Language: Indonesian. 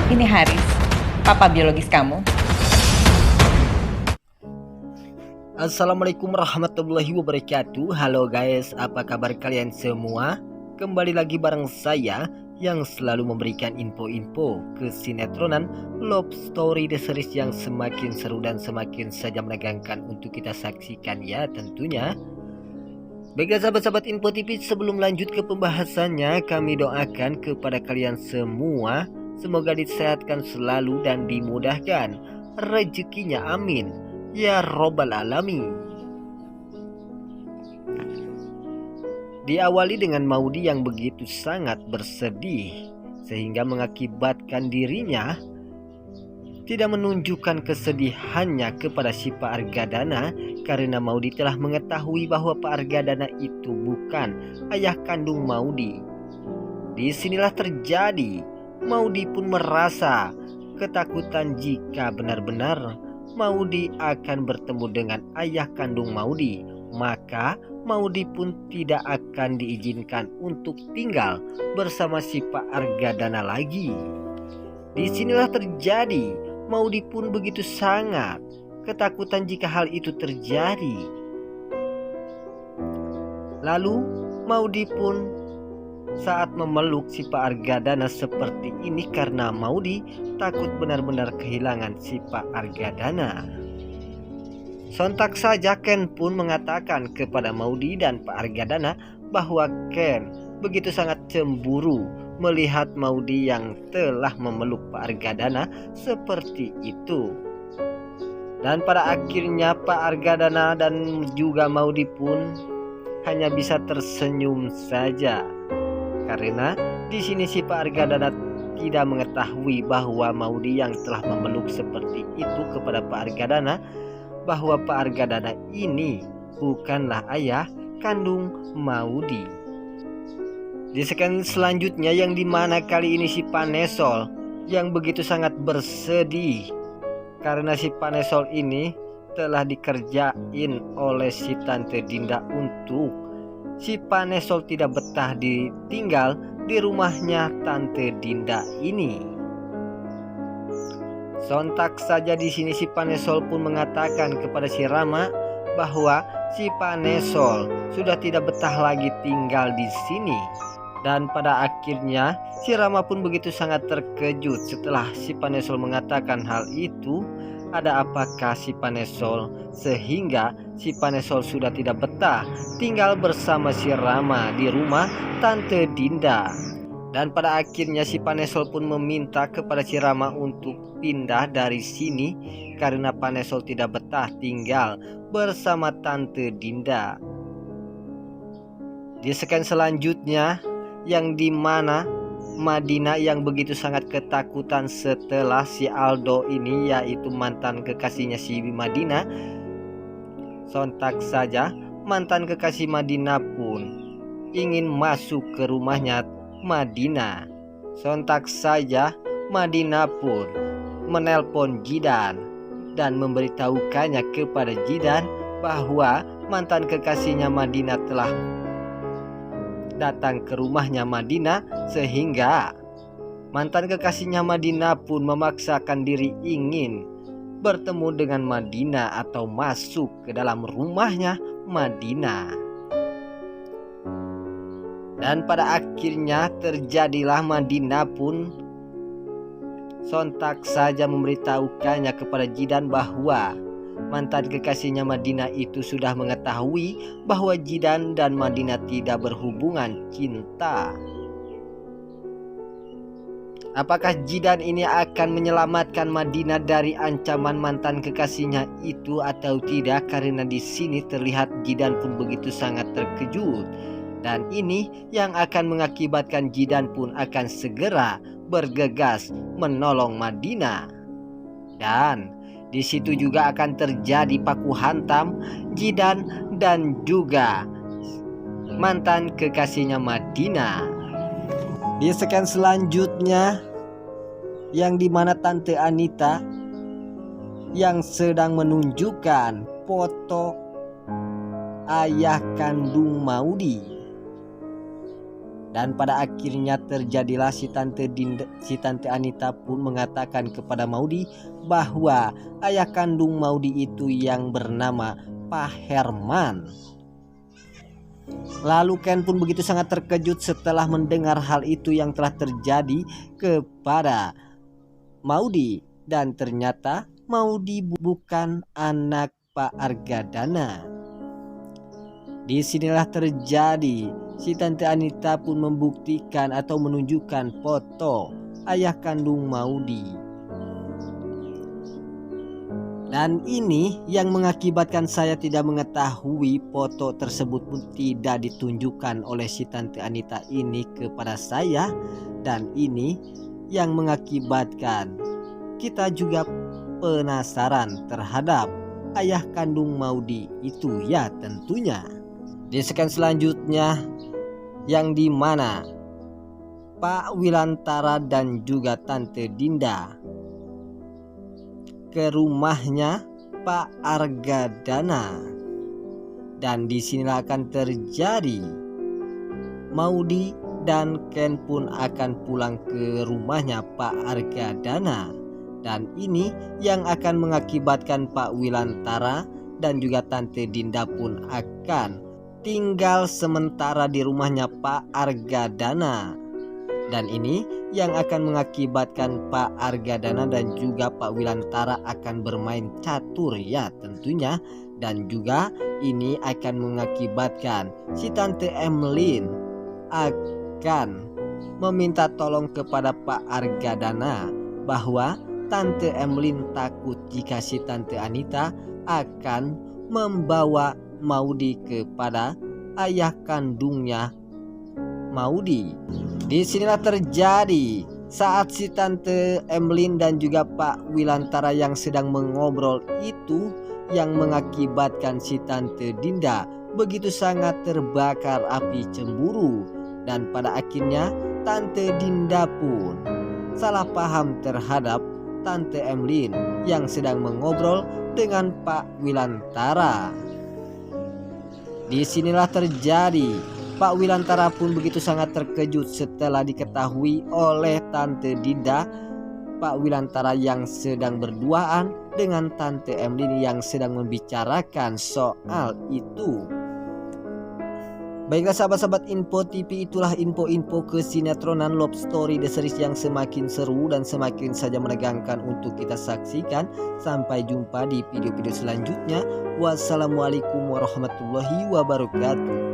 Ini Haris, papa biologis kamu. Assalamualaikum warahmatullahi wabarakatuh. Halo guys, apa kabar kalian semua? Kembali lagi bareng saya yang selalu memberikan info-info kesinetronan Love Story The Series yang semakin seru dan semakin saja menegangkan untuk kita saksikan ya tentunya. Baiklah sahabat-sahabat Info TV, sebelum lanjut ke pembahasannya, kami doakan kepada kalian semua semoga disehatkan selalu dan dimudahkan rezekinya, amin ya robbal alamin. Diawali dengan Maudy yang begitu sangat bersedih sehingga mengakibatkan dirinya tidak menunjukkan kesedihannya kepada si Pak Argadana karena Maudy telah mengetahui bahwa Pak Argadana itu bukan ayah kandung Maudy. Disinilah terjadi, Maudy pun merasa ketakutan jika benar-benar Maudy akan bertemu dengan ayah kandung Maudy, maka Maudy pun tidak akan diizinkan untuk tinggal bersama si Pak Argadana lagi. Disinilah terjadi, Maudy pun begitu sangat ketakutan jika hal itu terjadi. Lalu Maudy pun saat memeluk si Pak Argadana seperti ini karena Maudy takut benar-benar kehilangan si Pak Argadana. Sontak saja Ken pun mengatakan kepada Maudy dan Pak Argadana bahwa Ken begitu sangat cemburu melihat Maudy yang telah memeluk Pak Argadana seperti itu. Dan pada akhirnya Pak Argadana dan juga Maudy pun hanya bisa tersenyum saja. Karena di sini si Pak Argadana tidak mengetahui bahwa Maudy yang telah memeluk seperti itu kepada Pak Argadana, bahwa Pak Argadana ini bukanlah ayah kandung Maudy. Di scan selanjutnya yang dimana kali ini si Panesol yang begitu sangat bersedih karena si Panesol ini telah dikerjain oleh si Tante Dinda untuk si Panesol tidak betah ditinggal di rumahnya Tante Dinda ini. Sontak saja di sini si Panesol pun mengatakan kepada si Rama bahwa si Panesol sudah tidak betah lagi tinggal di sini. Dan pada akhirnya si Rama pun begitu sangat terkejut setelah si Panesol mengatakan hal itu. Ada apakah si Panesol sehingga si Panesol sudah tidak betah tinggal bersama si Rama di rumah Tante Dinda. Dan pada akhirnya si Panesol pun meminta kepada si Rama untuk pindah dari sini karena Panesol tidak betah tinggal bersama Tante Dinda. Di scan selanjutnya yang dimana Madina yang begitu sangat ketakutan setelah si Aldo ini, yaitu mantan kekasihnya si Madina. Sontak saja mantan kekasih Madina pun ingin masuk ke rumahnya Madina. Sontak saja Madina pun menelpon Jidan dan memberitahukannya kepada Jidan bahwa mantan kekasihnya Madina telah datang ke rumahnya Madina, sehingga mantan kekasihnya Madina pun memaksakan diri ingin bertemu dengan Madina atau masuk ke dalam rumahnya Madina. Dan pada akhirnya terjadilah Madina pun sontak saja memberitahukannya kepada Jidan bahwa mantan kekasihnya Madina itu sudah mengetahui bahwa Jidan dan Madina tidak berhubungan cinta. Apakah Jidan ini akan menyelamatkan Madina dari ancaman mantan kekasihnya itu atau tidak? Karena di sini terlihat Jidan pun begitu sangat terkejut. Dan ini yang akan mengakibatkan Jidan pun akan segera bergegas menolong Madina. Dan di situ juga akan terjadi paku hantam Jidan dan juga mantan kekasihnya Madina. Di scan selanjutnya yang dimana Tante Anita yang sedang menunjukkan foto ayah kandung Maudy. Dan pada akhirnya terjadilah si Tante Anita pun mengatakan kepada Maudy bahwa ayah kandung Maudy itu yang bernama Pak Herman. Lalu Ken pun begitu sangat terkejut setelah mendengar hal itu yang telah terjadi kepada Maudy. Dan ternyata Maudy bukan anak Pak Argadana. Disinilah terjadi, si Tante Anita pun membuktikan atau menunjukkan foto ayah kandung Maudy. Dan ini yang mengakibatkan saya tidak mengetahui foto tersebut pun tidak ditunjukkan oleh si Tante Anita ini kepada saya. Dan ini yang mengakibatkan kita juga penasaran terhadap ayah kandung Maudy itu ya tentunya. Di scan selanjutnya yang dimana Pak Wilantara dan juga Tante Dinda ke rumahnya Pak Argadana. Dan disinilah akan terjadi Maudy dan Ken pun akan pulang ke rumahnya Pak Argadana. Dan ini yang akan mengakibatkan Pak Wilantara dan juga Tante Dinda pun akan tinggal sementara di rumahnya Pak Argadana. Dan ini yang akan mengakibatkan Pak Argadana dan juga Pak Wilantara akan bermain catur ya tentunya. Dan juga ini akan mengakibatkan si Tante Emlyn akan meminta tolong kepada Pak Argadana bahwa Tante Emlyn takut jika si Tante Anita akan membawa Maudy kepada ayah kandungnya Maudy. Disinilah terjadi saat si Tante Emlyn dan juga Pak Wilantara yang sedang mengobrol itu yang mengakibatkan si Tante Dinda begitu sangat terbakar api cemburu. Dan pada akhirnya Tante Dinda pun salah paham terhadap Tante Emlyn yang sedang mengobrol dengan Pak Wilantara. Disinilah terjadi, Pak Wilantara pun begitu sangat terkejut setelah diketahui oleh Tante Dinda Pak Wilantara yang sedang berduaan dengan Tante Emlyn yang sedang membicarakan soal itu. Baiklah sahabat-sahabat Info TV, itulah info-info kesinetроnan Love Story The Series yang semakin seru dan semakin saja menegangkan untuk kita saksikan. Sampai jumpa di video-video selanjutnya. Wassalamualaikum warahmatullahi wabarakatuh.